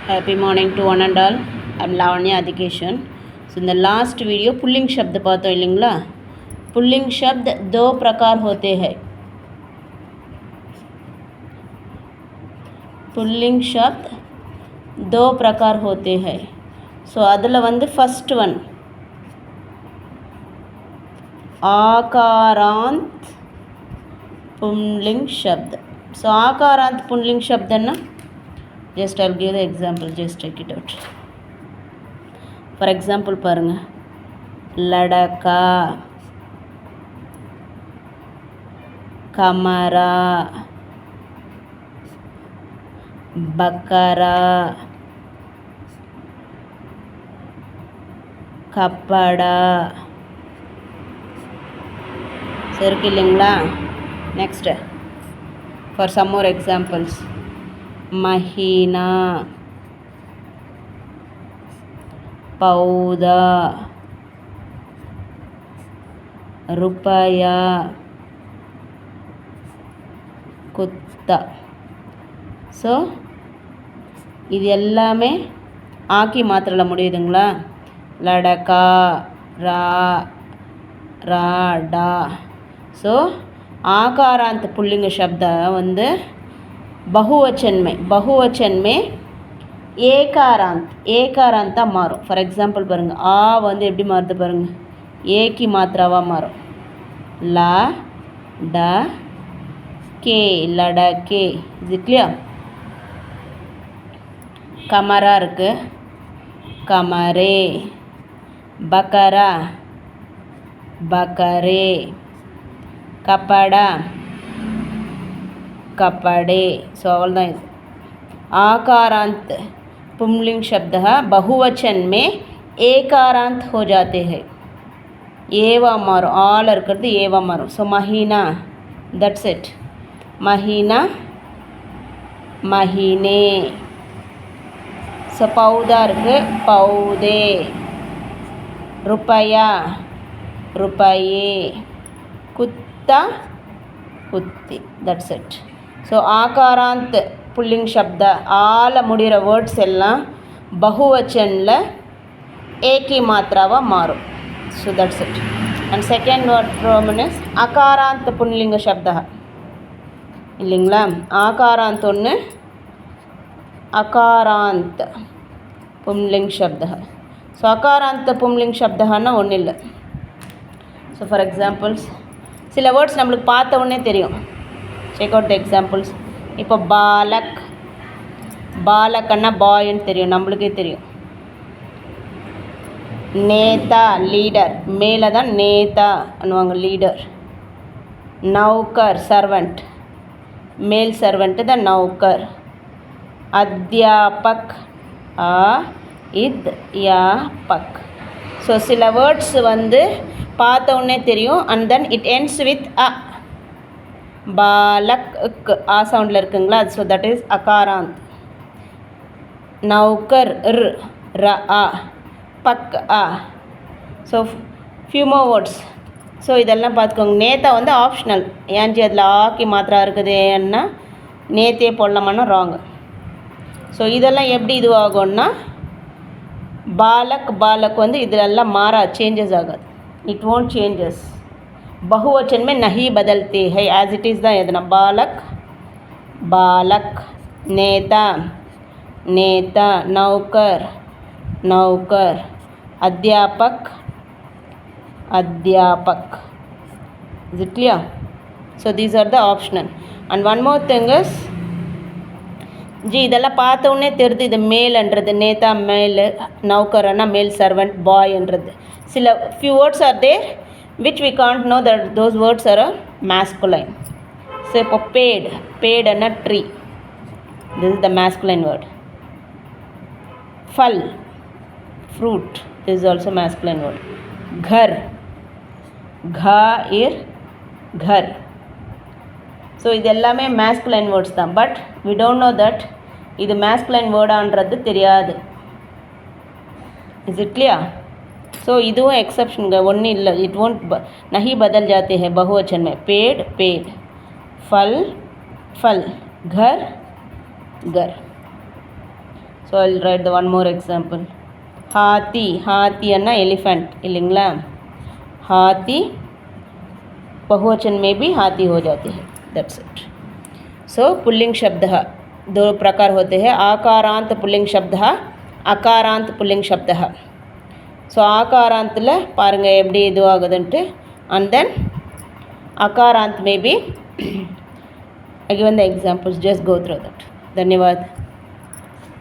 Happy morning to one and all. I'm Lavanya Adhikeshan. So in the last video pulling शब्द पातो इल्लिंगला pulling शब्द दो प्रकार होते हैं. पुल्लिंग शब्द दो प्रकार होते हैं. So அதில் வந்து first one आकारांत पुल्लिंग शब्द. So आकारांत पुल्लिंग शब्द ना just I'll give the example, just check it out. For example பாருங்க, लड़का, कमरा, बकरा, कपड़ा. சரி இல்லைங்களா? Next for some more examples, महीना, पौधा, रुपया, कुत्ता. ஸோ இது எல்லாமே ஆக்கி மாத்திரையில் முடியுதுங்களா? லடக்கா, ரா, ரா, டா. ஸோ आकारांत पुल्लिंग शब्द வந்து बहुवचन में ஏகாராந்தாக மாறும். ஃபார் எக்ஸாம்பிள் பாருங்கள், ஆ வந்து எப்படி மாறுது பாருங்கள், ஏக்கு மாத்திராவாக மாறும். லா, ட, கே, லடக்கே. இது கிளியர்? கமரா இருக்குது, கமரே. பக்கரா, பக்கரே. கப்படா, कपड़े. सो अवलदान इदु आकारांत पुंलिंग शब्द बहुवचन में एकारांत हो जाते हैं. एवा मारो, आल इरुक्किறது एवा मारो. सो महीना, दैट्स इट. महीना, महीने. सो पौधा इरुक्कु, पौधे. रुपया, रुपये. कुत्ता, कुत्ती. That's it. ஸோ ஆகாராந்த் புல்லிங் சப்த ஆல முடிகிற வேர்ட்ஸ் எல்லாம் பகுவச்சனில் ஏகி மாத்திராவாக மாறும். So that's it. And second word ப்ரோமன் இஸ் அகாராந்த் புல்லிங்க சப்தா இல்லைங்களா? ஆகாராந்த் ஒன்று, அகாராந்த் பும்லிங் சப்தா. ஸோ அகாராந்த் பும்லிங் சப்தகான்னா ஒன்றும் இல்லை. ஸோ ஃபார் எக்ஸாம்பிள்ஸ் சில வேர்ட்ஸ் நம்மளுக்கு பார்த்த உடனே தெரியும். Check out the examples. இப்போ பாலக், பாலக்கன்னா பாய்ன்னு தெரியும், நம்மளுக்கே தெரியும். நேதா, லீடர். மேலே தான் நேதா பண்ணுவாங்க, லீடர். நௌக்கர், சர்வெண்ட். மேல் சர்வெண்ட்டு தான் நௌக்கர். அத்தியாபக், ஆ இத் யா பக். ஸோ சில வேர்ட்ஸ் வந்து பார்த்த உடனே தெரியும். And then it ends with a. பாலக் ஆ சவுண்டில் இருக்குங்களா? ஸோ தட் இஸ் அகாராந்த். நௌக்கர், ர், ர, ஆ. பக், ஆ. So few more words. So இதெல்லாம் பார்த்துக்கோங்க. நேத்தா வந்து ஆப்ஷனல். ஏன்ஜி அதில் ஆக்கி மாத்திரா இருக்குதுன்னா நேத்தே போடலாமான்னா ராங்கு. ஸோ இதெல்லாம் எப்படி இதுவாகும்னா பாலக், பாலக் வந்து இதெல்லாம் மாறா, சேஞ்சஸ் ஆகாது. It won't changes. बहुवचन में नहीं बदलते हैं, एज इट इज़ தான் எதுனா बालक, बालक. नेता, नेता. नौकर, नौकर. अध्यापक, अध्यापक. Is it clear? So these are the optional. And one more thing is G இதெல்லாம் பார்த்த உடனே தெரியுது இது மேல்ன்றது. நேதா மேல், நௌக்கர்னா மேல் சர்வெண்ட், பாய்ன்றது. சில few words are there which we can't know that those words are a masculine. So இப்போ paid, paid and a tree, this is the masculine word. फल, fruit, this is also masculine word. घर, घा इर घर. So இது எல்லாமே masculine words தான். But we don't know that இது masculine word-ஆன்றது தெரியாது. Is it clear? ஸோ இதுவும் எக்ஸப்ஷனுங்க, ஒன்றும் இல்லை. இட் ஒன்ட் नहीं बदल जाते हैं बहुवचन में. पेड़, पेड़. फल, फल. घर, घर. So I will write the one more example. हाथी अन्ना एलिफेंट इल्लिंगला. हाथी बहुवचन में भी हाथी हो जाती है. That's it. सो पुल्लिंग शब्द दो प्रकार होते हैं. आकारांत पुल्लिंग शब्द, अकारांत पुल्लिंग शब्द. सो आकारांतल पारुंगा एप्पडी इदु आगुदुन्टु. And then अकारांत में भी I given the examples, just go through that. धन्यवाद.